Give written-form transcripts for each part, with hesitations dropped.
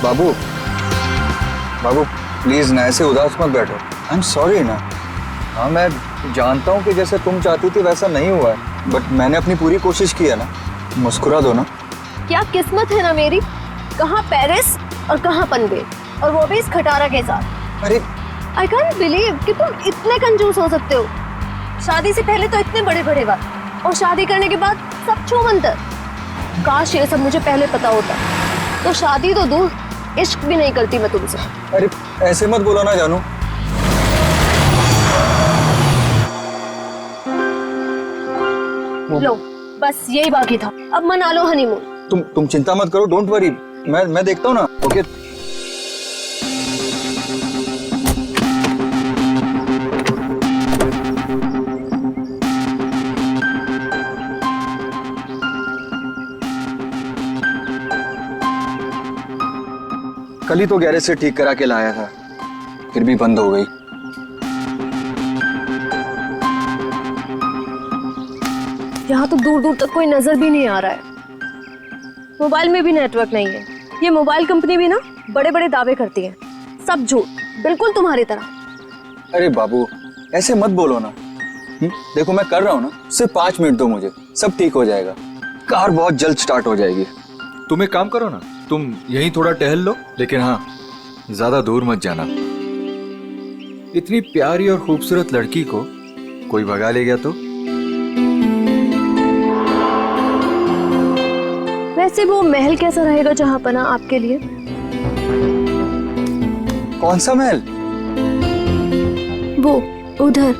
बाबू बाबू please ना ऐसे उदास मत बैठो। आई एम सॉरी ना। हाँ मैं जानता हूँ कि जैसे तुम चाहती थी वैसा नहीं हुआ है, बट मैंने अपनी पूरी कोशिश की है ना। मुस्कुरा दो ना। क्या किस्मत है ना मेरी, कहाँ पेरिस और कहाँ पनवेल, और वो भी इस खटारा के साथ। अरे आई कांट बिलीव कि तुम इतने कंजूस हो सकते हो। शादी से पहले तो इतने बड़े बड़े बात, और शादी करने के बाद सब छूमंतर। काश ये सब मुझे पहले पता होता, तो शादी तो दूर, इश्क भी नहीं करती मैं तुमसे। अरे ऐसे मत बोलो ना जानू। लो बस यही बाकी था, अब मना लो हनीमून। तुम चिंता मत करो, डोंट वरी। मैं देखता हूँ ना। ओके कल ही तो गैरेज से ठीक करा के लाया था, फिर भी बंद हो गई। यहाँ तो दूर दूर तक कोई नजर भी नहीं आ रहा है। मोबाइल में भी नेटवर्क नहीं है। ये मोबाइल कंपनी भी ना बड़े बड़े दावे करती है, सब झूठ, बिल्कुल तुम्हारी तरह। अरे बाबू ऐसे मत बोलो ना। देखो मैं कर रहा हूँ ना, सिर्फ 5 मिनट दो मुझे, सब ठीक हो जाएगा। कार बहुत जल्द स्टार्ट हो जाएगी। तुम एक काम करो ना, तुम यहीं थोड़ा टहल लो, लेकिन हाँ ज्यादा दूर मत जाना। इतनी प्यारी और खूबसूरत लड़की को कोई भगा ले गया तो? वैसे वो महल कैसा रहेगा जहाँ पना आपके लिए? कौन सा महल? वो उधर,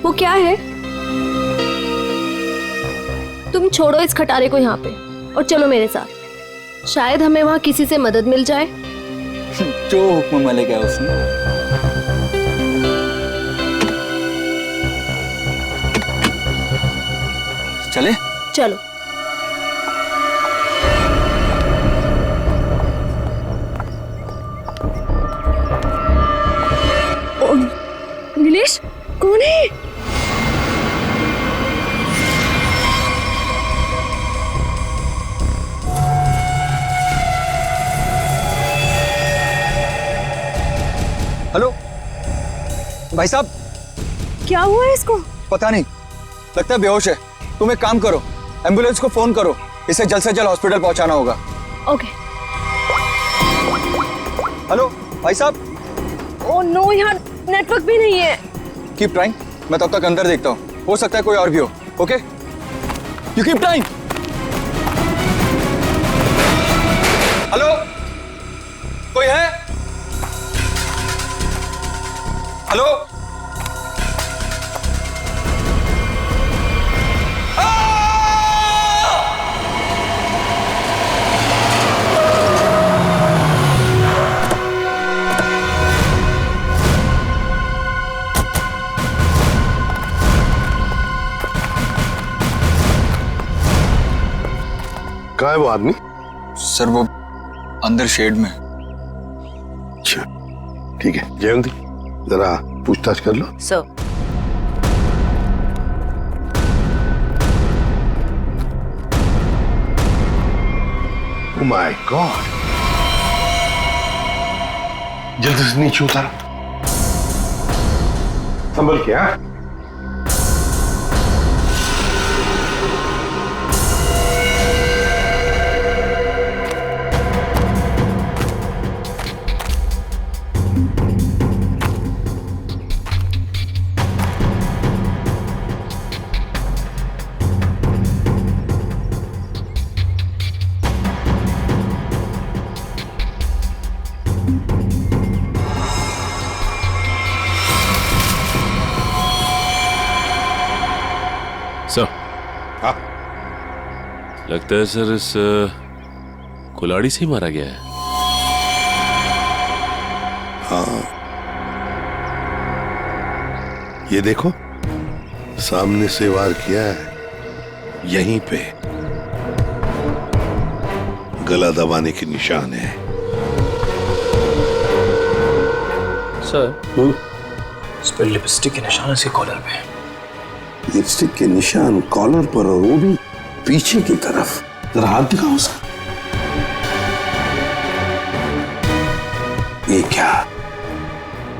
वो क्या है? तुम छोड़ो इस खटारे को यहाँ पे और चलो मेरे साथ। शायद हमें वहाँ किसी से मदद मिल जाए। जो हुक्म मलिक है उसने। चले? चलो। नीलेश कौन है? हेलो भाई साहब। क्या हुआ है इसको? पता नहीं, लगता है बेहोश है। तुम एक काम करो, एम्बुलेंस को फोन करो, इसे जल्द से जल्द हॉस्पिटल पहुंचाना होगा। ओके। हेलो भाई साहब। ओह नो, यहाँ नेटवर्क भी नहीं है। कीप ट्राइंग, मैं तब तक अंदर देखता हूँ, हो सकता है कोई और भी हो। Okay you keep trying. Hello कोई है? हेलो कहाँ है वो आदमी? सर वो अंदर शेड में। अच्छा ठीक है, जयंती जरा पूछताछ कर लो। सर। ओह माय गॉड, जल्दी से नीचे उतारो, संभल के। हाँ सर। हाँ लगता है सर इस कुल्हाड़ी से ही मारा गया है। हाँ ये देखो, सामने से वार किया है, यहीं पे गला दबाने के निशान है। सर इस पर लिपस्टिक के निशान इसके कॉलर पे। लिपस्टिक के निशान कॉलर पर, और वो भी पीछे की तरफ। जरा हाथ दिखाओ सर।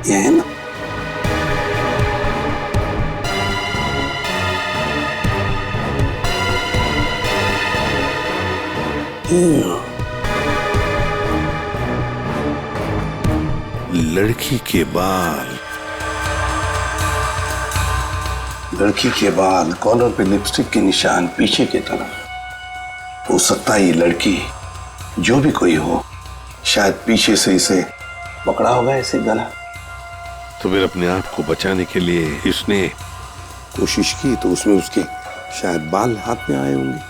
ये है ना? लड़की के बाल, लड़की के बाल, कॉलर पे लिपस्टिक के निशान पीछे की तरफ। हो सकता है ये लड़की जो भी कोई हो, शायद पीछे से इसे पकड़ा होगा ऐसे गला। तो फिर अपने आप को बचाने के लिए इसने कोशिश की, तो उसमें उसके शायद बाल हाथ में आए होंगे।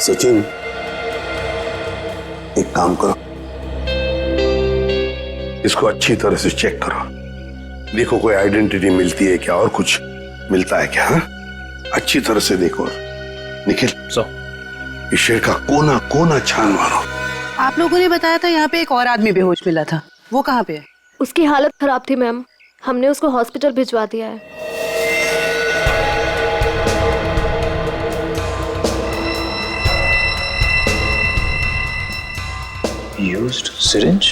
सचिन, एक काम करो, इसको अच्छी तरह से चेक करो, देखो कोई आइडेंटिटी मिलती है क्या और कुछ मिलता है क्या। हाँ, अच्छी तरह से देखो। निखिल, इस शेर का कोना कोना छान मारो। आप लोगों ने बताया था यहाँ पे एक और आदमी बेहोश मिला था, वो कहाँ पे है? उसकी हालत खराब थी मैम, हमने उसको हॉस्पिटल भिजवा दिया है। Used syringe?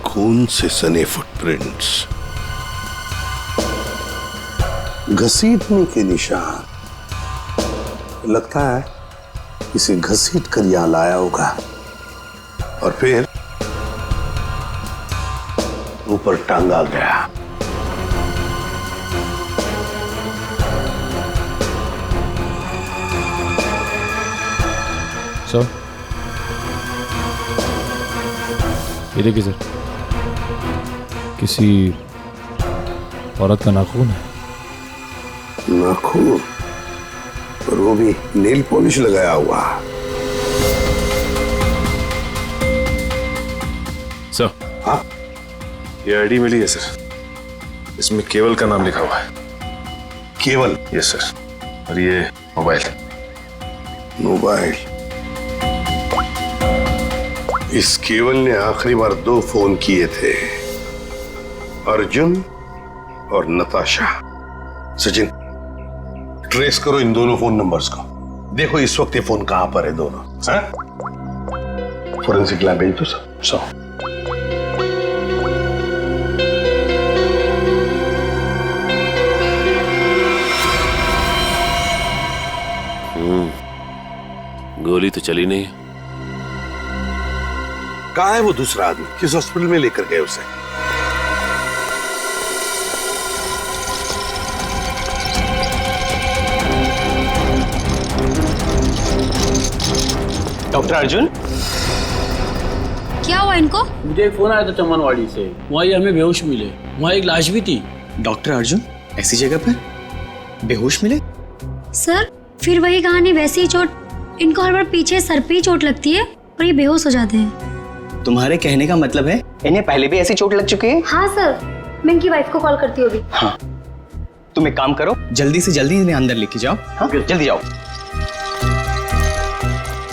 खून से सने फुटप्रिंट्स, घसीटने के निशान। लगता है इसे घसीट कर यहां लाया होगा और फिर ऊपर टांगा गया। सर, ये देखिए सर, किसी औरत का नाखून है। नाखून? और वो भी नेल पॉलिश लगाया हुआ। सर, हाँ, ये आईडी मिली है सर, इसमें केवल का नाम लिखा हुआ है। केवल? यस सर, और ये मोबाइल। मोबाइल? इस केवल ने आखिरी बार 2 फोन किए थे, अर्जुन और नताशा। सचिन, ट्रेस करो इन दोनों फोन नंबर्स को, देखो इस वक्त ये फोन कहां पर है दोनों। फोरेंसिक लैब भेज दो सर। गोली तो चली नहीं। कहां है वो दूसरा आदमी? किस हॉस्पिटल में लेकर गए उसे? डॉक्टर अर्जुन, क्या हुआ इनको? मुझे एक फोन आया था चमनवाड़ी से, वहाँ ये हमें बेहोश मिले, वहाँ एक लाश भी थी। डॉक्टर अर्जुन ऐसी जगह पर बेहोश मिले? सर, फिर वही कहानी, वैसी ही चोट। इनको हर बार पीछे सर पे ही चोट लगती है और ये बेहोश हो जाते हैं। तुम्हारे कहने का मतलब है इन्हें पहले भी ऐसी चोट लग चुकी है? हाँ सर, मैं इनकी वाइफ को कॉल करती हूँ अभी। हाँ, तुम एक काम करो, जल्दी से जल्दी इन्हें अंदर लेके जाओ। हाँ, जल्दी जाओ।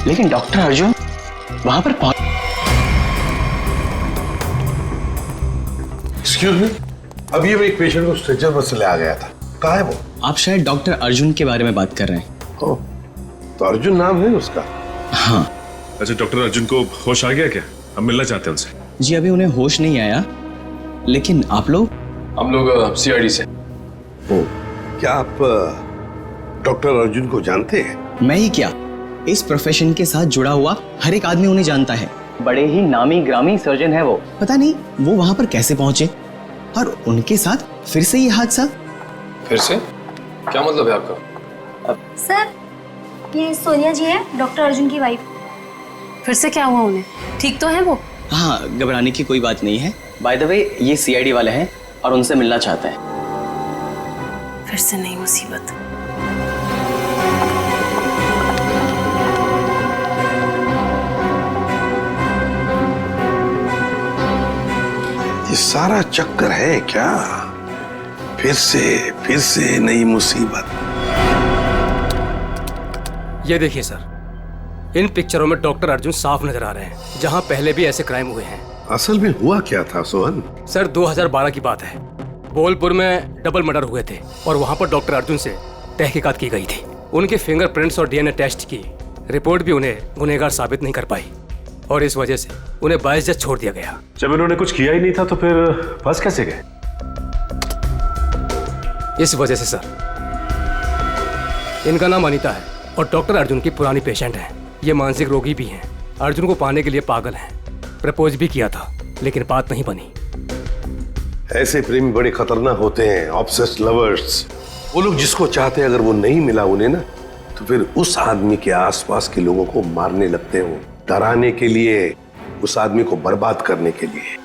लेकिन डॉक्टर अर्जुन वहां पर एक्सक्यूज मी, अभी एक पेशेंट को स्ट्रेचर पर से ले आ गया था, कहाँ है वो? आप शायद डॉक्टर अर्जुन के बारे में बात कर रहे हैं। ओह, तो अर्जुन नाम है उसका? हाँ। अच्छा, डॉक्टर अर्जुन को होश आ गया क्या? हम मिलना चाहते हैं उनसे। जी, अभी उन्हें होश नहीं आया, लेकिन आप लोग? हम लोग सीआईडी से। ओ, क्या आप डॉक्टर अर्जुन को जानते हैं? मैं ही क्या, इस प्रोफेशन के साथ जुड़ा हुआ हर एक आदमी उन्हें जानता है। बड़े ही नामी ग्रामी सर्जन है वो। पता नहीं वो वहां पर कैसे पहुंचे और उनके साथ फिर से ये हादसा। फिर से? क्या मतलब है आपका? सर, ये सोनिया जी है, डॉक्टर अर्जुन की वाइफ। फिर से क्या हुआ उन्हें? ठीक तो है वो? हाँ, घबराने की कोई बात नहीं है। बाय द वे, ये सीआईडी वाले हैं और उनसे मिलना चाहते हैं। फिर से नई मुसीबत। ये सारा चक्कर है क्या? फिर से नई मुसीबत। ये देखिए सर, इन पिक्चरों में डॉक्टर अर्जुन साफ नजर आ रहे हैं, जहां पहले भी ऐसे क्राइम हुए हैं। असल में हुआ क्या था सोहन? सर, 2012 की बात है। बोलपुर में डबल मर्डर हुए थे और वहां पर डॉक्टर अर्जुन से तहकीकात की गई थी। उनके फिंगरप्रिंट्स और डीएनए टेस्ट की रिपोर्ट भी उन्हें गुनहगार साबित नहीं कर पाई और इस वजह से उन्हें बाइज्जत छोड़ दिया गया। जब इन्होंने कुछ किया ही नहीं था तो फिर फंस कैसे गए? इस वजह से सर, इनका नाम अनीता है और डॉक्टर अर्जुन की पुरानी पेशेंट है। ये मानसिक रोगी भी हैं। अर्जुन को पाने के लिए पागल हैं। प्रपोज भी किया था लेकिन बात नहीं बनी। ऐसे प्रेमी बड़े खतरनाक होते हैं, ऑब्सेस्ड लवर्स। वो लोग जिसको चाहते हैं अगर वो नहीं मिला उन्हें ना, तो फिर उस आदमी के आसपास के लोगों को मारने लगते हैं, डराने के लिए, उस आदमी को बर्बाद करने के लिए।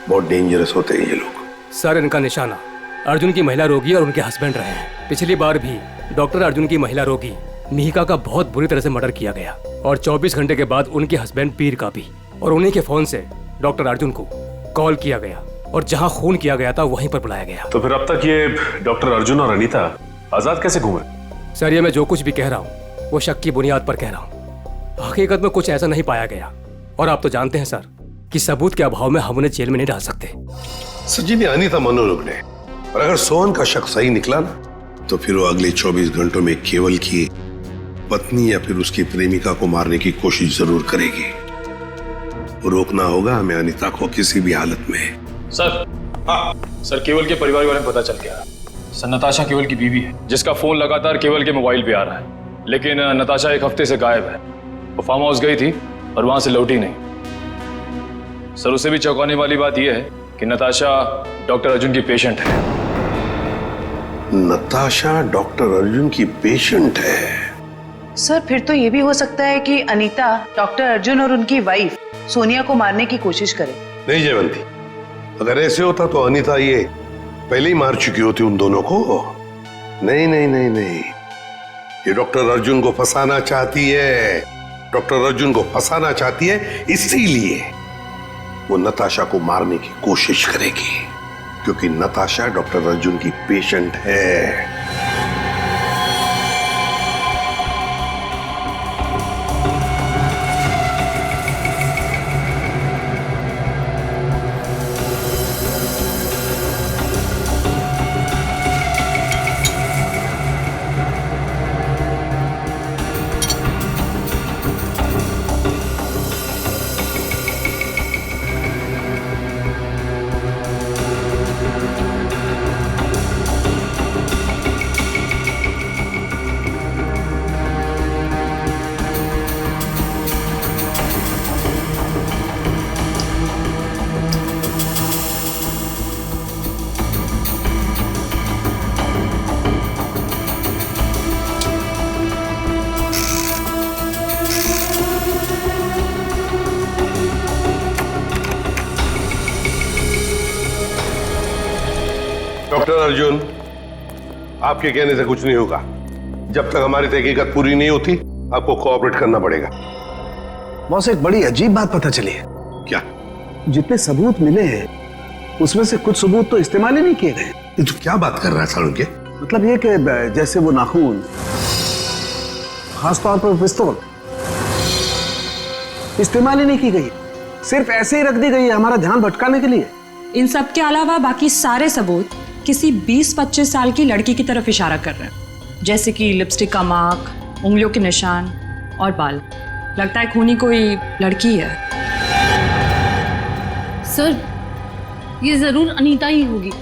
बहुत डेंजरस होते हैं ये लोग। सर, इनका निशाना अर्जुन की महिला रोगी और उनके हस्बैंड रहे हैं। पिछली बार भी डॉक्टर अर्जुन की महिला रोगी मिहिका का बहुत बुरी तरह से मर्डर किया गया और 24 घंटे के बाद उनके हस्बैंड पीर का भी। और उन्हीं के फोन से डॉक्टर अर्जुन को कॉल किया गया और जहां खून किया गया था वहीं पर बुलाया गया। तो फिर अब तक ये डॉक्टर अर्जुन और अनीता आजाद कैसे घूमे? सर, ये मैं जो कुछ भी कह रहा हूँ वो शक की बुनियाद पर कह रहा हूँ। हकीकत में कुछ ऐसा नहीं पाया गया और आप तो जानते हैं सर कि सबूत के अभाव में हम उन्हें जेल में नहीं डाल सकते। सचिन, ये अनीता मनोरोग ने, और अगर सोहन का शक सही निकला ना, तो फिर वो अगले 24 घंटों में केवल की पत्नी या फिर उसकी प्रेमिका को मारने की कोशिश जरूर करेगी। रोकना होगा हमें अनीता को किसी भी हालत में। सर, हाँ सर, केवल के परिवार के बारे में पता चल गया। सर, नताशा केवल की बीवी है जिसका फोन लगातार केवल के मोबाइल पे आ रहा है, लेकिन नताशा एक हफ्ते से गायब है। वो फार्म हाउस गई थी और वहां से लौटी नहीं। सर, उसे भी चौंकाने वाली बात यह है कि नताशा डॉक्टर अर्जुन की पेशेंट है। नताशा डॉक्टर अर्जुन की पेशेंट है? सर, फिर तो ये भी हो सकता है कि अनीता डॉक्टर अर्जुन और उनकी वाइफ सोनिया को मारने की कोशिश करे। नहीं जयवंती, अगर ऐसे होता तो अनीता ये पहले ही मार चुकी होती उन दोनों को। नहीं नहीं नहीं नहीं, ये डॉक्टर अर्जुन को फंसाना चाहती है। डॉक्टर अर्जुन को फंसाना चाहती है, इसीलिए वो नताशा को मारने की कोशिश करेगी, क्योंकि नताशा डॉक्टर अर्जुन की पेशेंट है। डॉक्टर अर्जुन, आपके कहने से कुछ नहीं होगा। जब तक हमारी तहकीकात पूरी नहीं होती आपको कोऑपरेट करना पड़ेगा। बॉस, एक बड़ी अजीब बात पता चली है। क्या? जितने सबूत मिले हैं उसमें से कुछ सबूत तो इस्तेमाल ही नहीं किए गए। ये तो क्या बात कर रहा है सालुंके? मतलब ये कि जैसे वो नाखून, खासतौर पर पिस्तौल, इस्तेमाल ही नहीं की गई, सिर्फ ऐसे ही रख दी गई है हमारा ध्यान भटकाने के लिए। इन सब के अलावा बाकी सारे सबूत किसी 20-25 साल की लड़की की तरफ इशारा कर रहे हैं, जैसे कि लिपस्टिक का मार्क, उंगलियों के निशान और बाल। लगता है खूनी कोई लड़की है। सर, ये जरूर अनीता ही होगी।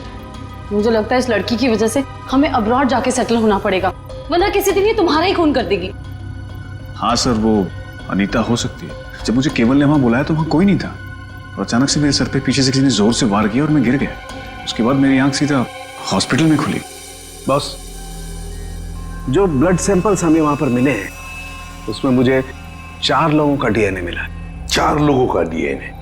मुझे लगता है इस लड़की की वजह से हमें अब्रॉड जाके सेटल होना पड़ेगा, वरना किसी दिन ये तुम्हारा ही खून कर देगी। हाँ सर, वो अनीता हो सकती है। जब मुझे केवल ने वहां बुलाया तो वहां कोई नहीं था और अचानक से मेरे सर पे पीछे से किसी ने जोर से वार किया और मैं गिर गया। उसके बाद मेरी आंख सीधा हॉस्पिटल में खुली। बॉस, जो ब्लड सैंपल्स हमें वहां पर मिले हैं उसमें मुझे 4 लोगों का डीएनए मिला। 4 लोगों का डीएनए?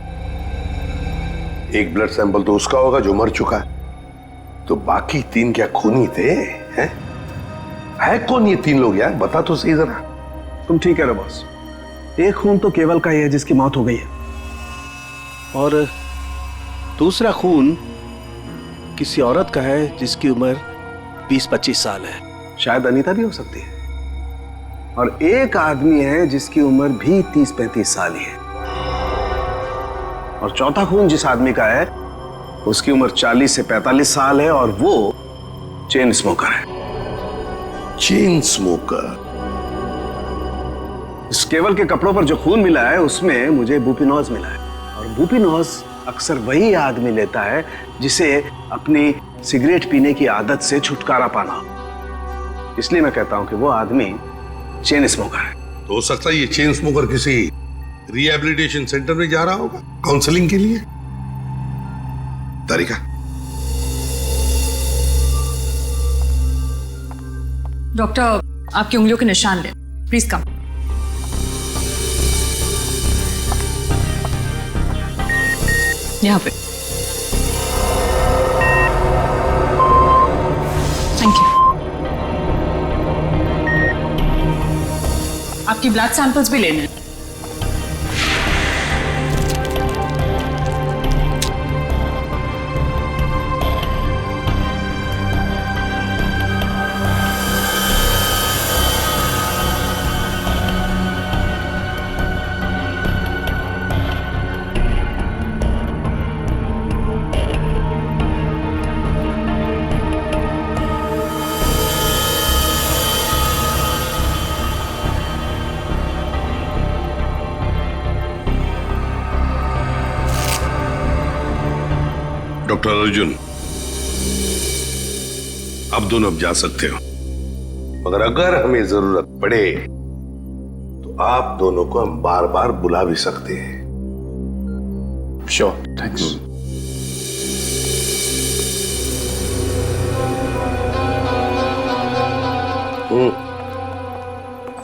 एक ब्लड सैंपल तो उसका होगा जो मर चुका है, तो बाकी 3 क्या खूनी थे? हैं? है कौन ये 3 लोग यार? बता तो सही जरा। तुम ठीक कह रहे हो बॉस, एक खून तो केवल का ही है जिसकी मौत हो गई है, और दूसरा खून किसी औरत का है जिसकी उम्र 20-25 साल है। शायद अनीता भी हो सकती है। और एक आदमी है जिसकी उम्र भी 30-35 साल ही है। और चौथा खून जिस आदमी का है उसकी उम्र 40 से 45 साल है और वो चेन स्मोकर है। Chain smoker? इस केवल के कपड़ों पर जो खून मिला है उसमें मुझे बुपिनोज मिला है, और बुपिनोज अक्सर वही आदमी लेता है जिसे अपनी सिगरेट पीने की आदत से छुटकारा पाना हो। इसलिए मैं कहता हूं कि वो आदमी चेन स्मोकर है। तो हो सकता है ये चेन स्मोकर किसी रिहैबिलिटेशन सेंटर में जा रहा होगा काउंसलिंग के लिए। तारिका, डॉक्टर आपकी उंगलियों के निशान ले, प्लीज कम। यहाँ पे। Thank you. आपकी ब्लड सैंपल्स भी लेने हैं। डॉक्टर अर्जुन, अब दोनों अब जा सकते हो, मगर अगर हमें जरूरत पड़े तो आप दोनों को हम बार बार बुला भी सकते हैं। Sure, thanks.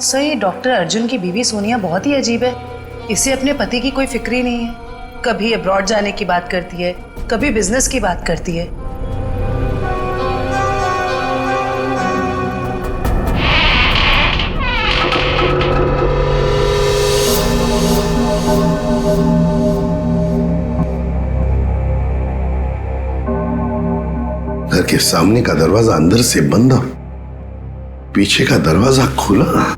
सही, डॉक्टर अर्जुन की बीवी सोनिया बहुत ही अजीब है। इसे अपने पति की कोई फिक्र ही नहीं है। कभी अब्रॉड जाने की बात करती है, कभी बिजनेस की बात करती है। घर के सामने का दरवाजा अंदर से बंद और पीछे का दरवाजा खुला।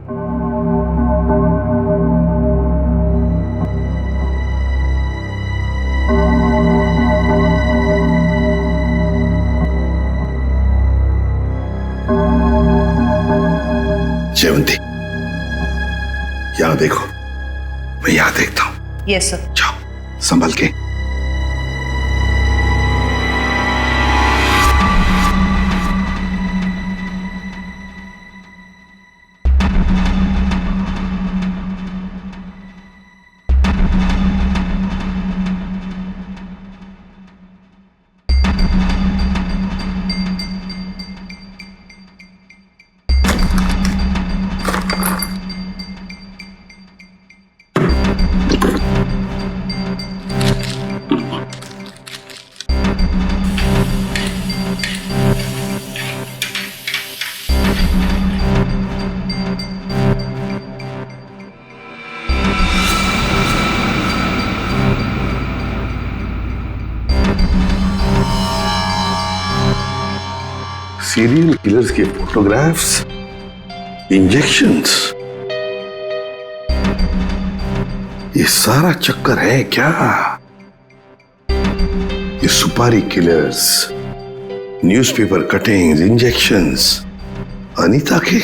जयवंती, यहां देखो, मैं यहां देखता हूं। Yes sir. जाओ, संभल के। सीरियल किलर्स के फोटोग्राफ्स, इंजेक्शंस, ये सारा चक्कर है क्या? ये सुपारी killers, newspaper cuttings, injections Anita के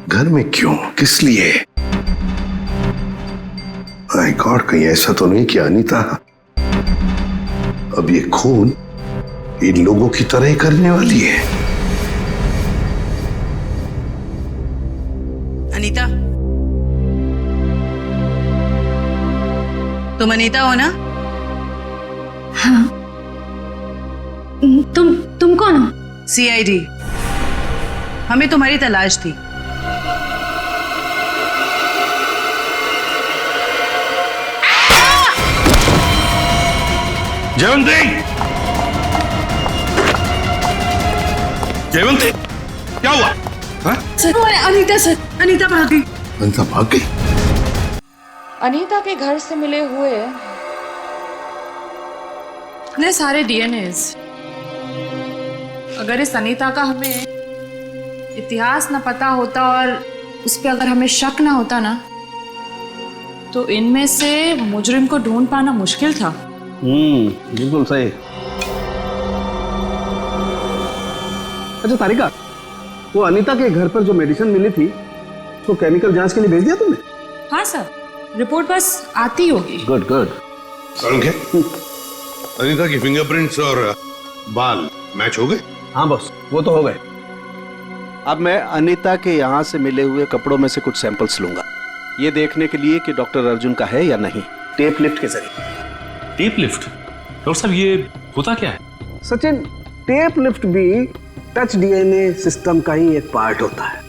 घर में क्यों, किस लिए? माय गॉड, कहीं ऐसा तो नहीं कि अनीता अब ये खून इन लोगों की तरह ही करने वाली है? अनीता, तुम अनीता हो ना? हाँ। तुम कौन हो? सीआईडी। हमें तुम्हारी तलाश थी। जयवंती, जयवंती, क्या हुआ? सर, अनीता सर, अनीता भाग गई। अनीता भाग गई? अनीता के घर से मिले हुए इतने सारे डीएनएज, अगर इस अनीता का हमें इतिहास न पता होता और उस पर अगर हमें शक ना होता ना, तो इनमें से मुजरिम को ढूंढ पाना मुश्किल था। बिल्कुल सही। अच्छा तारिका, वो अनीता के घर पर जो मेडिसिन मिली थी, तो केमिकल जांच के लिए भेज दिया तुमने? हाँ सर, रिपोर्ट बस आती होगी। Good good. अनीता की फिंगरप्रिंट्स और बाल मैच हो गए? हाँ बॉस, वो तो हो गए। अब मैं अनीता के यहाँ से मिले हुए कपड़ों में से कुछ सैंपल्स लूंगा, ये देखने के लिए कि डॉक्टर अर्जुन का है या नहीं, टेप लिफ्ट के जरिए। Tape lift? डॉक्टर साहब ये होता क्या है? सचिन, टेप लिफ्ट भी टच डीएनए सिस्टम का ही एक पार्ट होता है।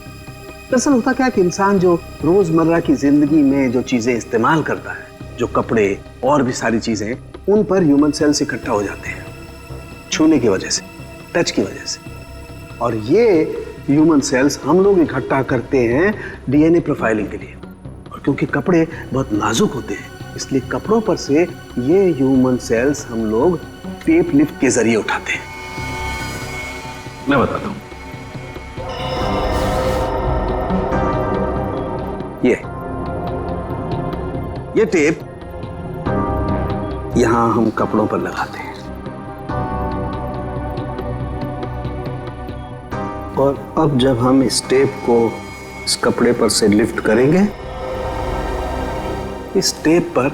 दरअसल होता क्या कि इंसान जो रोजमर्रा की जिंदगी में जो चीजें इस्तेमाल करता है, जो कपड़े और भी सारी चीजें, उन पर ह्यूमन सेल्स इकट्ठा हो जाते हैं छूने की वजह से, टच की वजह से। और ये ह्यूमन सेल्स हम लोग इकट्ठा करते हैं डीएनए प्रोफाइलिंग के लिए। और क्योंकि कपड़े बहुत नाजुक होते हैं, इसलिए कपड़ों पर से ये ह्यूमन सेल्स हम लोग टेप लिफ्ट के जरिए उठाते हैं। मैं बताता हूं। ये टेप यहां हम कपड़ों पर लगाते हैं और अब जब हम इस टेप को इस कपड़े पर से लिफ्ट करेंगे, इस टेप पर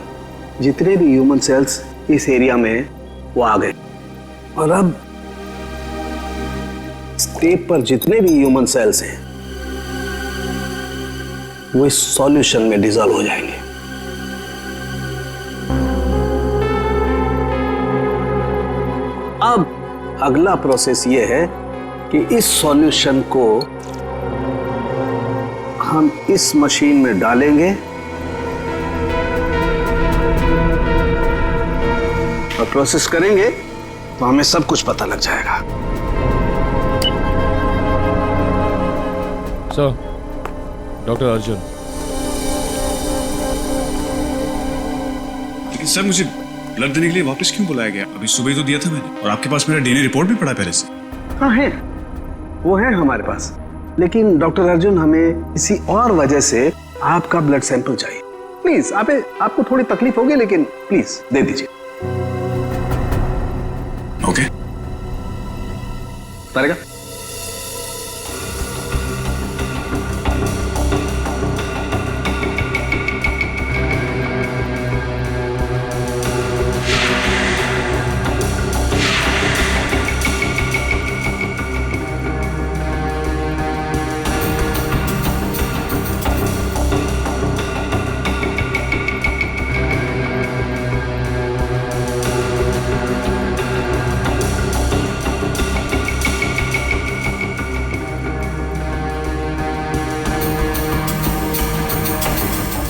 जितने भी ह्यूमन सेल्स इस एरिया में वो आ गए। और अब इस टेप पर जितने भी ह्यूमन सेल्स हैं वो इस सॉल्यूशन में डिसॉल्व हो जाएंगे। अब अगला प्रोसेस ये है कि इस सॉल्यूशन को हम इस मशीन में डालेंगे और प्रोसेस करेंगे तो हमें सब कुछ पता लग जाएगा। Sir, doctor Arjun. लेकिन सर, मुझे ब्लड देने के लिए वापस क्यों बुलाया गया? अभी सुबह ही तो दिया था मैंने, और आपके पास मेरा डीएनए रिपोर्ट भी पड़ा पहले से। हाँ है, वो है हमारे पास, लेकिन डॉक्टर अर्जुन, हमें किसी और वजह से आपका ब्लड सैंपल चाहिए। प्लीज, आपको थोड़ी तकलीफ होगी, लेकिन प्लीज दे दीजिए। ओके, तारेगा।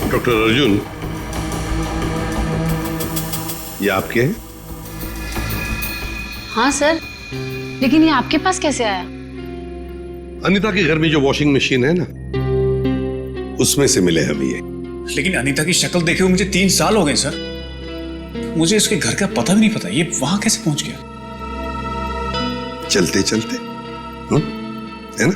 डॉक्टर अर्जुन, ये आपके हैं? हाँ सर, लेकिन ये आपके पास कैसे आया? अनीता के घर में जो वॉशिंग मशीन है ना, उसमें से मिले हमें ये। लेकिन अनीता की शक्ल देखे हुए मुझे 3 साल हो गए सर। मुझे इसके घर का पता भी नहीं पता, ये वहां कैसे पहुंच गया? चलते चलते, है ना?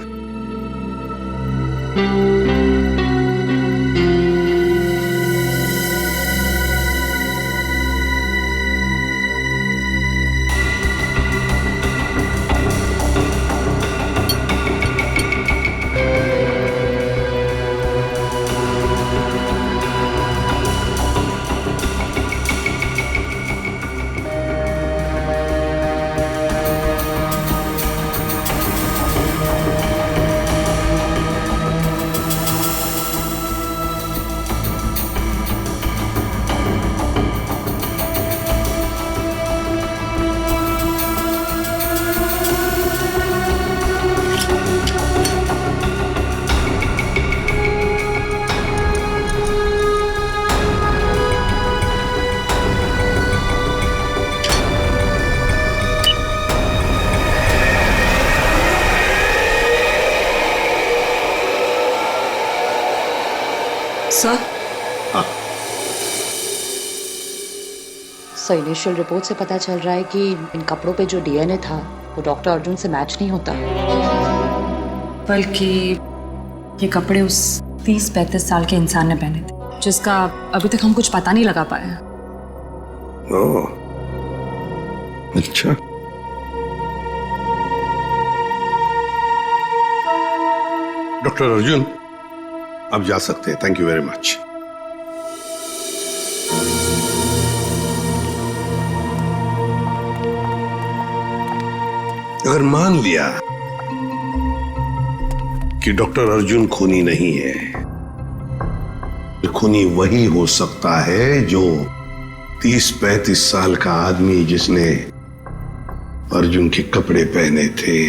सर, सर, इनिशियल रिपोर्ट से पता चल रहा है कि इन कपड़ों पे जो डीएनए था वो डॉक्टर अर्जुन से मैच नहीं होता, बल्कि ये कपड़े उस 30-35 साल के इंसान ने पहने थे, जिसका अभी तक हम कुछ पता नहीं लगा पाए। ओह, अच्छा। डॉक्टर अर्जुन, आप जा सकते हैं। Thank you very much. अगर मान लिया कि डॉक्टर अर्जुन खूनी नहीं है, तो खूनी वही हो सकता है जो 30-35 साल का आदमी जिसने अर्जुन के कपड़े पहने थे,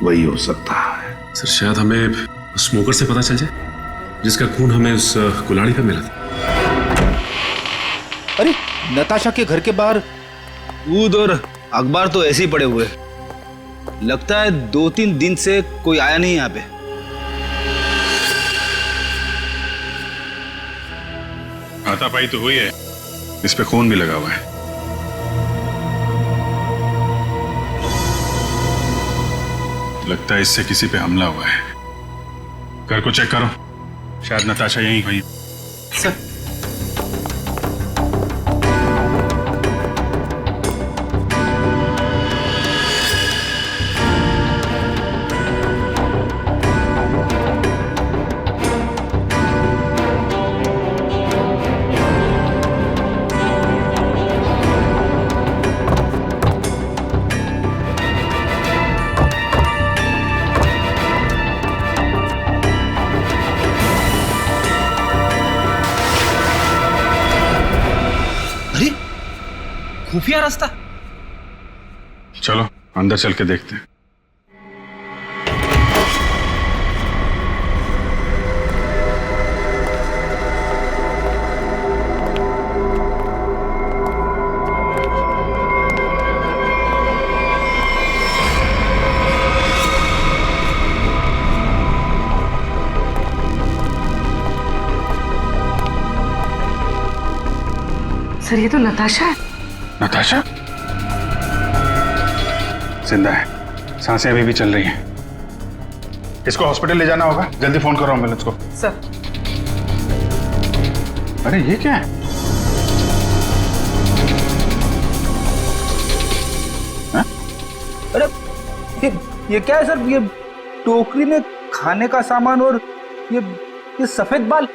वही हो सकता है। सर शायद हमें स्मोकर से पता चल जाए जिसका खून हमें उस कुल्हाड़ी पे मिला था। अरे नताशा के घर के बाहर दूध और अखबार तो ऐसे ही पड़े हुए, लगता है 2-3 दिन से कोई आया नहीं यहाँ पे। हाथापाई तो हुई है, इस पे खून भी लगा हुआ है। लगता है इससे किसी पे हमला हुआ है। घर को चेक करो, शायद नताशा यहीं हुई। सर खुफिया रास्ता। चलो अंदर चल के देखते हैं। सर ये तो नताशा है। नताशा जिंदा है, सांसें अभी भी चल रही हैं। इसको हॉस्पिटल ले जाना होगा, जल्दी फोन करो एम्बुलेंस को। सर अरे ये क्या है? हा? अरे ये क्या है सर? ये टोकरी में खाने का सामान और ये सफेद बाल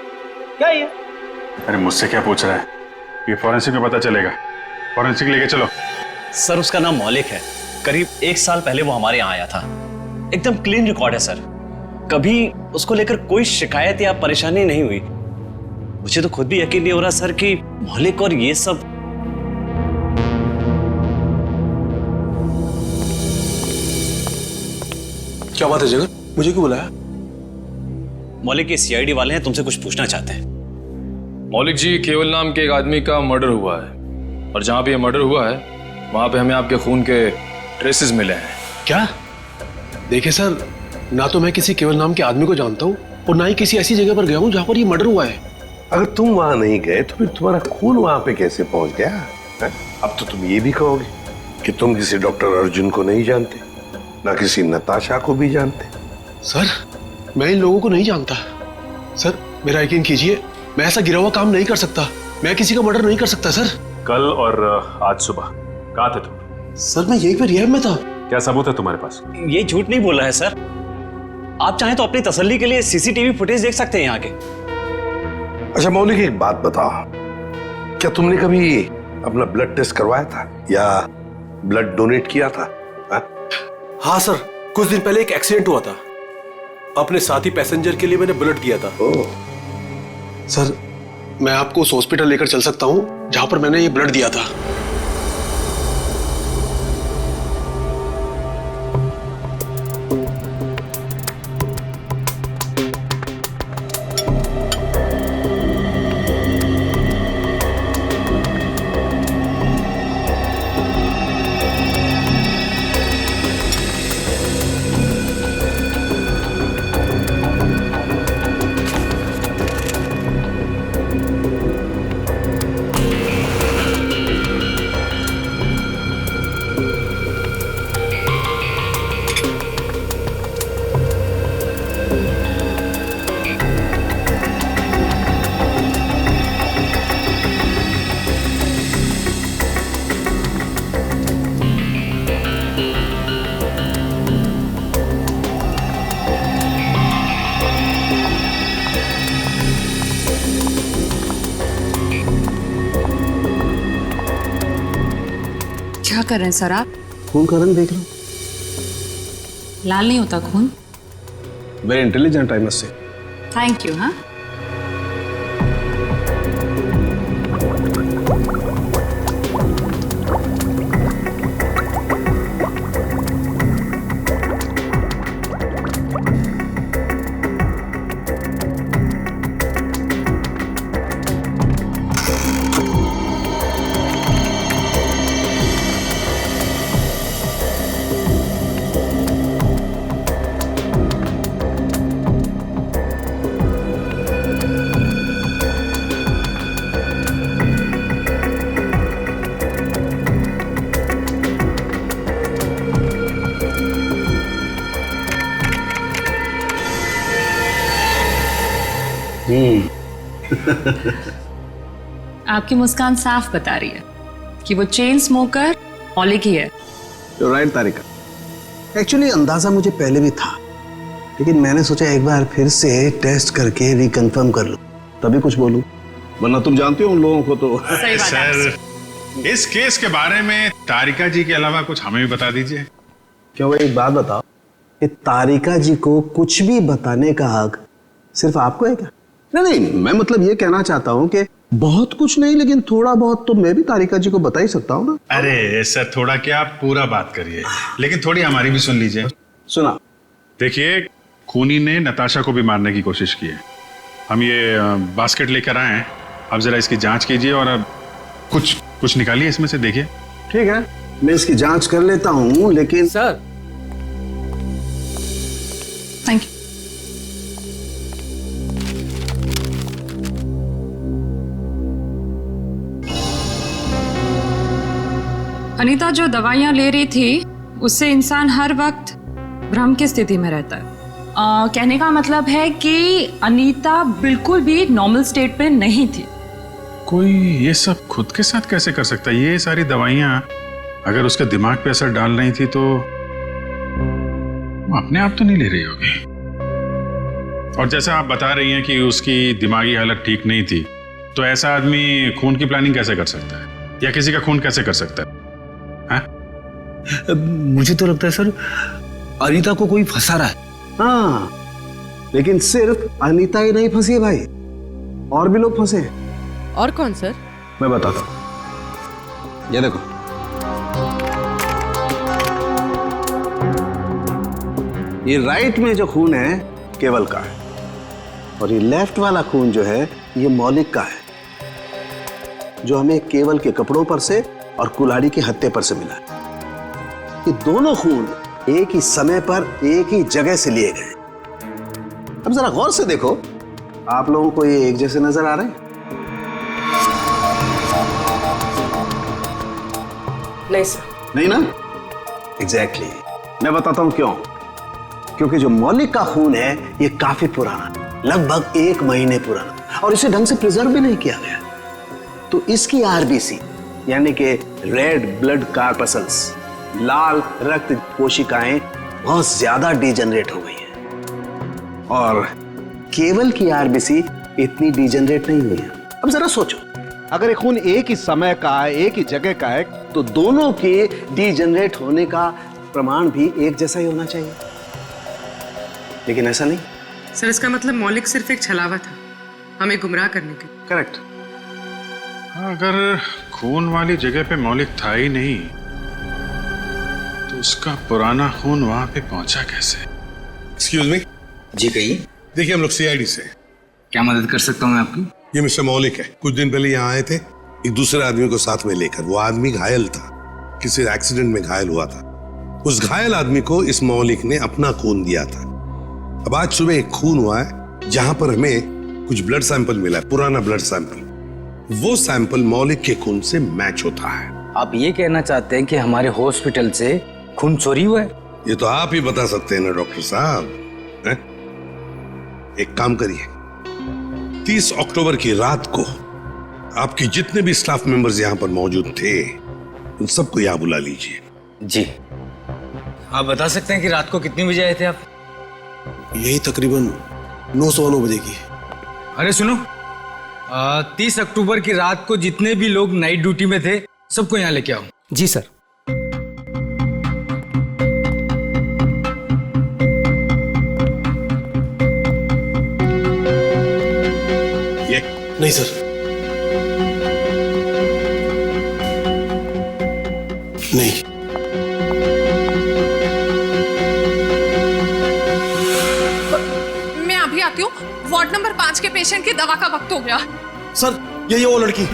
क्या है ये? अरे मुझसे क्या पूछ रहा है? ये फॉरेंसिक में पता चलेगा। फॉरेंसिक लेके चलो। सर उसका नाम मौलिक है, करीब 1 साल पहले वो हमारे यहाँ आया था। एकदम क्लीन रिकॉर्ड है सर, कभी उसको लेकर कोई शिकायत या परेशानी नहीं हुई। मुझे तो खुद भी यकीन नहीं हो रहा सर कि मौलिक और ये सब। क्या बात है जगत, मुझे क्यों बुलाया? मौलिक के सीआईडी वाले हैं, तुमसे कुछ पूछना चाहते हैं। मौलिक जी, केवल नाम के एक आदमी का मर्डर हुआ है और जहां पे ये मर्डर हुआ है वहां पे हमें आपके खून के ट्रेसेस मिले हैं। क्या? देखिए सर, ना तो मैं किसी केवल नाम के आदमी को जानता हूँ और ना ही किसी ऐसी जगह पर गया हूँ जहाँ पर ये मर्डर हुआ है। अगर तुम वहां नहीं गए तो फिर तुम्हारा खून वहां पे कैसे पहुंच गया है? अब तो तुम ये भी कहोगे कि तुम किसी डॉक्टर अर्जुन को नहीं जानते, ना किसी नताशा को भी जानते। सर मैं इन लोगों को नहीं जानता। सर मेरा यकीन कीजिए, मैं ऐसा गिरा हुआ काम नहीं कर सकता। मैं किसी का मर्डर नहीं कर सकता सर। कल और आज सुबह कहाँ थे तुम? सर मैं यहीं पे रिहैब में था। क्या सबूत है तुम्हारे पास? ये झूठ नहीं बोल रहा है सर। आप चाहें तो अपनी तसल्ली के लिए सीसीटीवी फुटेज देख सकते हैं यहाँ के। अच्छा मौलिक, एक बात बताओ, क्या तुमने कभी अपना ब्लड टेस्ट करवाया था या ब्लड डोनेट किया था? हाँ सर, कुछ दिन पहले एक एक्सीडेंट हुआ था, अपने साथी पैसेंजर के लिए मैंने ब्लड किया था। सर मैं आपको उस हॉस्पिटल लेकर चल सकता हूँ जहां पर मैंने ये ब्लड दिया था। क्या कर रहे हैं सर आप? खून का रंग देख लो। लाल नहीं होता खून। Very intelligent I must say. Thank you. हाँ, आपकी मुस्कान साफ बता रही है कि वो चेन स्मोकर मौलिक ही है। राइट तारिका, एक्चुअली अंदाजा मुझे पहले भी था, लेकिन मैंने सोचा एक बार फिर से टेस्ट करके रिकंफर्म कर लूं, तभी कुछ बोलूं, वरना तुम जानते हो उन लोगों को तो। सर, इस केस के बारे में तारिका जी के अलावा कुछ हमें भी बता दीजिए। क्या वो एक बात बताओ कि तारिका जी को कुछ भी बताने का हक सिर्फ आपको है क्या? नहीं, मैं मतलब ये कहना चाहता हूँ कि बहुत कुछ नहीं, लेकिन थोड़ा बहुत तो मैं भी तारिका जी को बता ही सकता हूँ ना। अरे सर, थोड़ा क्या, आप पूरा बात करिए, लेकिन थोड़ी हमारी भी सुन लीजिए। सुना। देखिए, खूनी ने नताशा को भी मारने की कोशिश की है। हम ये बास्केट लेकर आए हैं, आप जरा इसकी जांच कीजिए और अब कुछ निकालिए इसमें से, देखिए। ठीक है, मैं इसकी जांच कर लेता हूँ, लेकिन सर। Thank you. अनीता जो दवाइयाँ ले रही थी उससे इंसान हर वक्त भ्रम की स्थिति में रहता है। कहने का मतलब है कि अनीता बिल्कुल भी नॉर्मल स्टेट पे नहीं थी। कोई ये सब खुद के साथ कैसे कर सकता है? ये सारी दवाइयाँ अगर उसके दिमाग पे असर डाल रही थी तो वो अपने आप तो नहीं ले रही होगी। और जैसा आप बता रही हैं कि उसकी दिमागी हालत ठीक नहीं थी, तो ऐसा आदमी खून की प्लानिंग कैसे कर सकता है, या किसी का खून कैसे कर सकता है? मुझे तो लगता है सर, अनीता को कोई फंसा रहा है। हाँ, लेकिन सिर्फ अनीता ही नहीं फंसी है भाई, और भी लोग फंसे हैं। और कौन सर? मैं बताता हूं, ये देखो। ये राइट में जो खून है केवल का है, और ये लेफ्ट वाला खून जो है ये मौलिक का है, जो हमें केवल के कपड़ों पर से और कुल्हाड़ी के हत्थे पर से मिला है। ये दोनों खून एक ही समय पर एक ही जगह से लिए गए। अब जरा गौर से देखो, आप लोगों को ये एक जैसे नजर आ रहे हैं? नहीं सर। नहीं ना? एग्जैक्टली। मैं बताता हूं क्यों। क्योंकि जो मौलिक का खून है ये काफी पुराना, लगभग 1 महीने पुराना, और इसे ढंग से प्रिजर्व भी नहीं किया गया। तो इसकी आरबीसी यानी कि रेड ब्लड कार्पसल्स, लाल रक्त कोशिकाएं बहुत ज्यादा डिजेनरेट हो गई हैं, और केवल की आरबीसी इतनी डिजेनरेट नहीं हुई है। अब जरा सोचो, अगर ये खून एक ही समय का है, एक ही जगह का है, तो दोनों के डिजेनरेट होने का प्रमाण भी एक जैसा ही होना चाहिए, लेकिन ऐसा नहीं। सर, इसका मतलब मौलिक सिर्फ एक छलावा था हमें गुमराह करने के। करेक्ट। अगर खून वाली जगह पे मौलिक था ही नहीं, तो उसका पुराना खून वहां पे पहुंचा कैसे? Excuse me. जी कहिए। देखिए, हम लोग सीआईडी से। क्या मदद कर सकता हूँ मैं आपकी? ये मिस्टर मौलिक है। कुछ दिन पहले यहाँ आए थे एक दूसरे आदमी को साथ में लेकर। वो आदमी घायल था, किसी एक्सीडेंट में घायल हुआ था। उस घायल आदमी को इस मौलिक ने अपना खून दिया था। अब आज सुबह एक खून हुआ है जहां पर हमें कुछ ब्लड सैंपल मिला है, पुराना ब्लड सैंपल। वो सैंपल मौलिक के खून से मैच होता है। आप ये कहना चाहते हैं कि हमारे हॉस्पिटल से खून चोरी हुआ है? ये तो आप ही बता सकते हैं ना डॉक्टर साहब। एक काम करिए, 30 अक्टूबर की रात को आपके जितने भी स्टाफ मेंबर्स यहाँ पर मौजूद थे उन सबको यहाँ बुला लीजिए। जी। आप बता सकते हैं कि रात को कितने बजे आए थे आप? यही तकरीबन 9:09 बजे की। अरे सुनो, 30 अक्टूबर की रात को जितने भी लोग नाइट ड्यूटी में थे सबको यहाँ लेके आओ। जी सर। नहीं सर, नहीं। मैं अभी आती हूँ। वार्ड नंबर 5 के पेशेंट की दवा का वक्त हो गया। सर, यही वो लड़की।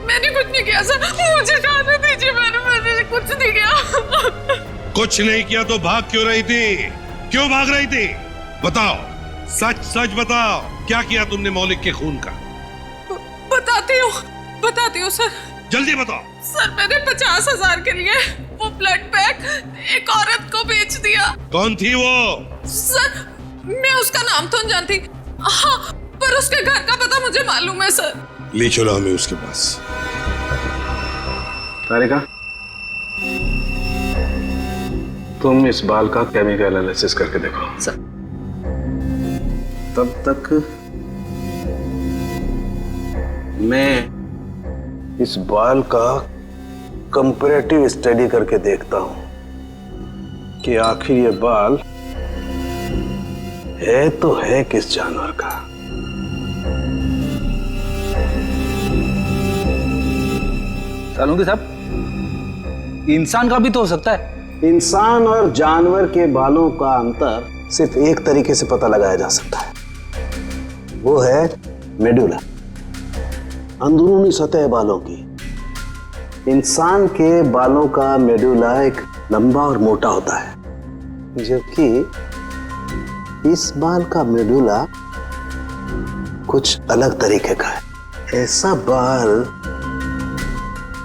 मैंने कुछ नहीं किया सर, मुझे जाने दीजिए। मैंने कुछ नहीं किया। कुछ नहीं किया तो भाग क्यों रही थी? क्यों भाग रही थी? बताओ, सच सच बताओ, क्या किया तुमने मौलिक के खून का? बताती हूँ सर। जल्दी बताओ। सर, मैंने 50,000 के लिए वो ब्लड पैक एक औरत को बेच दिया। कौन थी वो? सर, मैं उसका नाम तो नहीं जानती, हाँ, पर उसके घर का पता मुझे मालूम है सर। ले चलो हमें उसके पास। तारिका, तुम इस बाल का केमिकल एनालिसिस करके देखो। सर। तब तक मैं इस बाल का कंपैरेटिव स्टडी करके देखता हूं कि आखिर ये बाल है तो है किस जानवर का। सालुंगी साहब, इंसान का भी तो हो सकता है। इंसान और जानवर के बालों का अंतर सिर्फ एक तरीके से पता लगाया जा सकता है, वो है मेडुला, अंदरूनी सतह बालों की। इंसान के बालों का मेडुला एक लंबा और मोटा होता है, जबकि इस बाल का मेडुला कुछ अलग तरीके का है। ऐसा बाल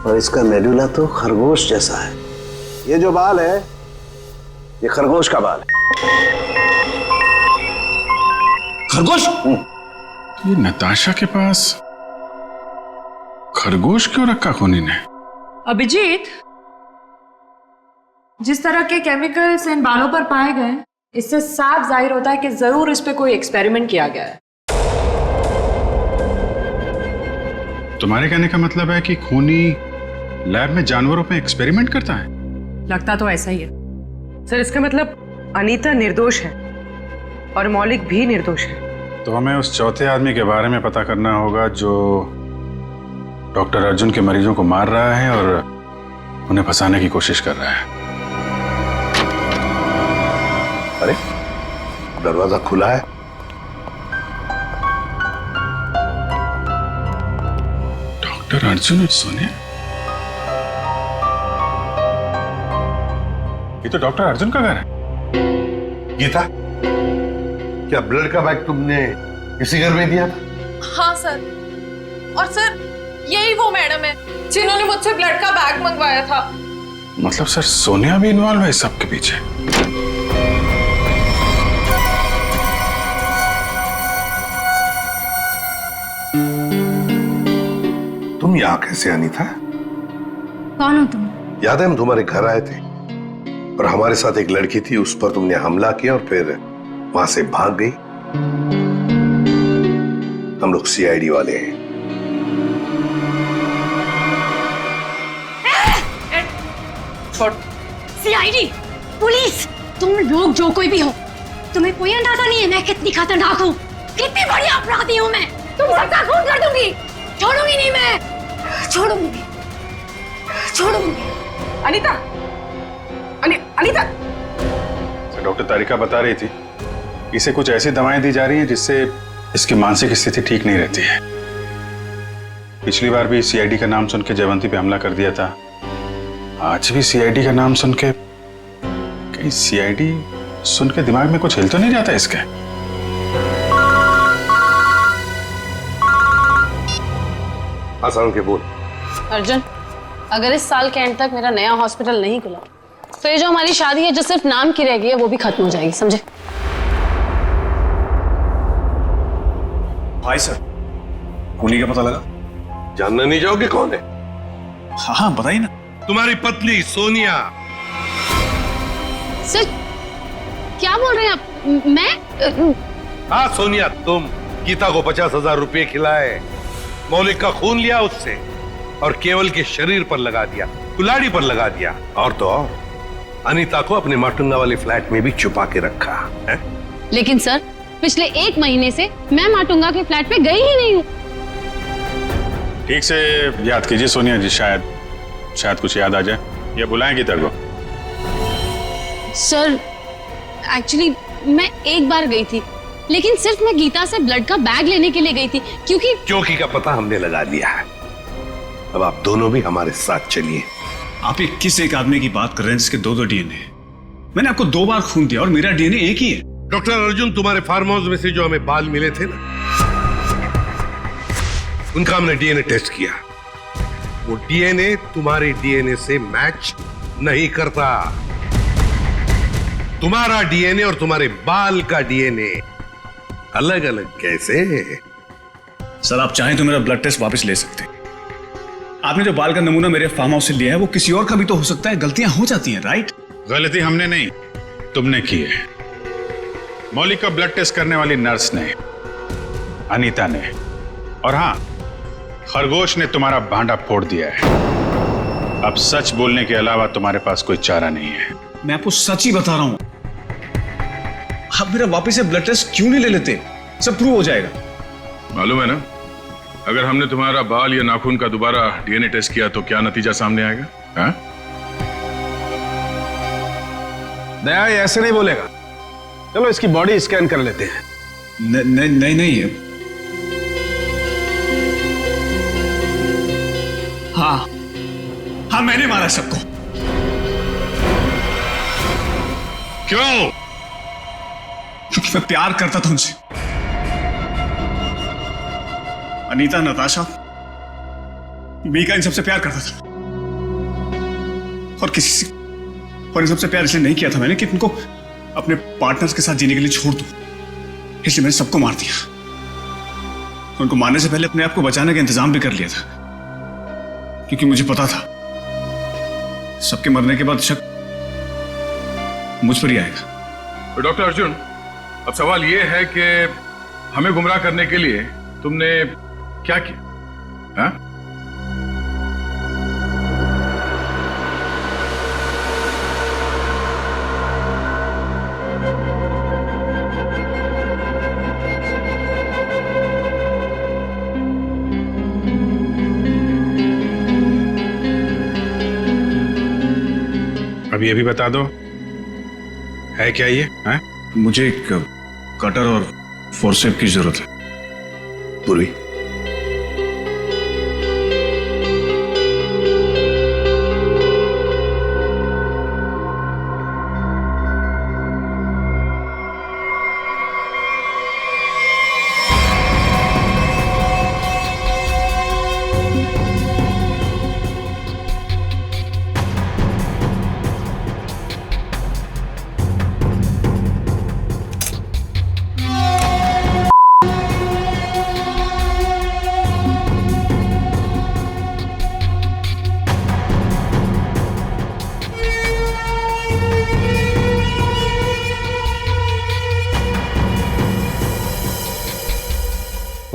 और इसका मेडुला तो खरगोश जैसा है। ये जो बाल है, ये खरगोश का बाल है। खरगोश? ये नताशा के पास खरगोश क्यों रखा खूनी ने? अभिजीत, जिस तरह के केमिकल्स इन बालों पर पाए गए, इससे साफ जाहिर होता है कि जरूर इस पे कोई एक्सपेरिमेंट किया गया है। तुम्हारे कहने का मतलब है कि खूनी लैब में जानवरों पे एक्सपेरिमेंट करता है? लगता तो ऐसा ही है। सर, इसका मतलब अनीता निर्दोष है और मौलिक भी निर्दोष है। तो हमें उस चौथे आदमी के बारे में पता करना होगा जो डॉक्टर अर्जुन के मरीजों को मार रहा है और उन्हें फंसाने की कोशिश कर रहा है। अरे, दरवाजा खुला है। डॉक्टर अर्जुन और सोनिया? ये तो डॉक्टर अर्जुन का घर है। गीता, क्या ब्लड का बैग तुमने इसी घर में दिया था? हाँ सर, और सर यही वो मैडम है जिन्होंने मुझसे ब्लड का बैग मंगवाया था। मतलब सर, सोनिया भी इन्वॉल्व है इस सब के पीछे? तुम यहाँ कैसे आनी था? कौन हो तुम? याद है हम तुम्हारे घर आए थे और हमारे साथ एक लड़की थी, उस पर तुमने हमला किया और फिर वहां से भाग गई। हम लोग सीआईडी वाले हैं। सीआईडी, पुलिस, तुम लोग जो कोई भी हो, तुम्हें कोई अंदाजा नहीं है मैं कितनी खतरनाक हूँ, कितनी बड़ी अपराधी हूँ मैं। तुम सबका खून कर दूंगी, छोड़ूंगी नहीं मैं, छोड़ूंगी। अनीता, अनीता। डॉक्टर तारिका बता रही थी, इसे कुछ ऐसी दवाएं दी जा रही हैं जिससे इसकी मानसिक स्थिति ठीक नहीं रहती है। पिछली बार भी सीआईडी का नाम सुन के जयवंती पे हमला कर दिया था, आज भी सीआईडी का नाम सुन के, कहीं सीआईडी सुन के दिमाग में कुछ हिल तो नहीं जाता इसके? आसान के बोल। अर्जुन, अगर इस साल के एंड तक मेरा नया हॉस्पिटल नहीं खुला तो ये जो हमारी शादी है जो सिर्फ नाम की रह गई है वो भी खत्म हो जाएगी, समझे? भाई सर, खूनी का पता लगा? जानना नहीं चाहोगे कौन है? हाँ बताइए ना। तुम्हारी पत्नी सोनिया। सर, क्या बोल रहे हैं आप? मैं? हाँ सोनिया, तुम गीता को 50,000 रुपए खिलाए, मौलिक का खून लिया उससे और केवल के शरीर पर लगा दिया, कुल्हाड़ी पर लगा दिया, और तो और अनीता को अपने माटुंगा वाले फ्लैट में भी छुपा के रखा है। लेकिन सर पिछले 1 महीने से मैं माटुंगा के फ्लैट पे गई ही नहीं हूँ। ठीक से याद कीजिए सोनिया जी, शायद कुछ याद आ जाए या बुलाएंगे तेरे को। सर एक्चुअली मैं एक बार गई थी, लेकिन सिर्फ मैं गीता से ब्लड का बैग लेने के लिए गई थी, क्योंकि का पता हमने लगा लिया है। अब आप दोनों भी हमारे साथ चलिए। आप ये किस एक आदमी की बात कर रहे हैं जिसके 2 डीएनए? मैंने आपको 2 बार खून दिया और मेरा डीएनए एक ही है। डॉक्टर अर्जुन, तुम्हारे फार्म हाउस में से जो हमें बाल मिले थे ना, उनका हमने डीएनए टेस्ट किया। वो डीएनए तुम्हारे डीएनए से मैच नहीं करता। तुम्हारा डीएनए और तुम्हारे बाल का डीएनए अलग अलग कैसे? सर आप चाहें तो मेरा ब्लड टेस्ट वापस ले सकते हैं। आपने जो बाल का नमूना मेरे फार्म हाउस से लिया है वो किसी और का भी तो हो सकता है। गलतियां हो जाती हैं, राइट? गलती हमने नहीं, तुमने की है। मौलिक का ब्लड टेस्ट करने वाली नर्स ने, अनीता ने, और हाँ, खरगोश ने तुम्हारा भांडा फोड़ दिया है। अब सच बोलने के अलावा तुम्हारे पास कोई चारा नहीं है। मैं आपको सच ही बता रहा हूं। आप मेरा वापस से ब्लड टेस्ट क्यों नहीं ले लेते? सब प्रूव हो जाएगा। मालूम है ना, अगर हमने तुम्हारा बाल या नाखून का दोबारा डीएनए टेस्ट किया तो क्या नतीजा सामने आएगा? हाँ? दया ये ऐसे नहीं बोलेगा। चलो इसकी बॉडी स्कैन कर लेते हैं। नहीं। हाँ मैंने मारा सबको। क्यों? क्योंकि मैं प्यार करता था उनसे। अनीता, नताशा, मीका, इन सबसे प्यार करता था। और इन सबसे प्यार इसलिए नहीं किया था मैंने कि उनको अपने पार्टनर्स के साथ जीने के लिए छोड़ दूं। इसलिए मैंने सबको मार दिया। उनको मारने से पहले अपने आप को बचाने का इंतजाम भी कर लिया था, क्योंकि मुझे पता था सबके मरने के बाद शक मुझ पर ही आएगा। तो डॉक्टर अर्जुन, अब सवाल यह है कि हमें गुमराह करने के लिए तुमने क्या किया? हाँ? अब ये भी बता दो, है क्या ये? है? मुझे एक कटर और फोर्सेप की जरूरत है। पूर्वी,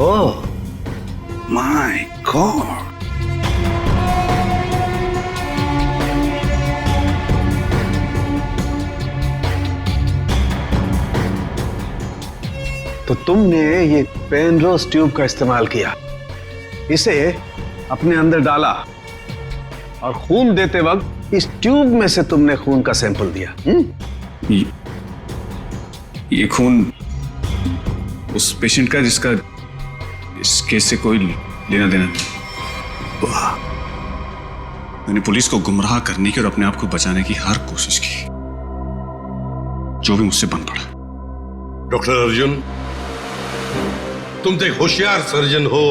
Oh my God! तो तुमने ये पेनरोज ट्यूब का इस्तेमाल किया, इसे अपने अंदर डाला और खून देते वक्त इस ट्यूब में से तुमने खून का सैंपल दिया। ये खून उस पेशेंट का जिसका इस केस से कोई लेना देना नहीं। वाह! मैंने पुलिस को गुमराह करने की और अपने आप को बचाने की हर कोशिश की, जो भी मुझसे बन पड़ा। डॉक्टर अर्जुन, तुम तो एक होशियार सर्जन हो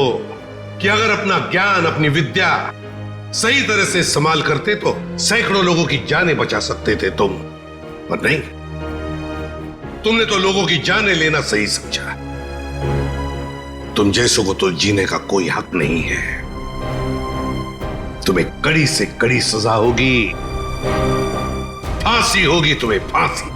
कि अगर अपना ज्ञान, अपनी विद्या सही तरह से इस्तेमाल करते तो सैकड़ों लोगों की जानें बचा सकते थे तुम, पर नहीं, तुमने तो लोगों की जानें लेना सही समझा। तुम जैसों को तो जीने का कोई हक नहीं है। तुम्हें कड़ी से कड़ी सजा होगी, फांसी होगी तुम्हें, फांसी।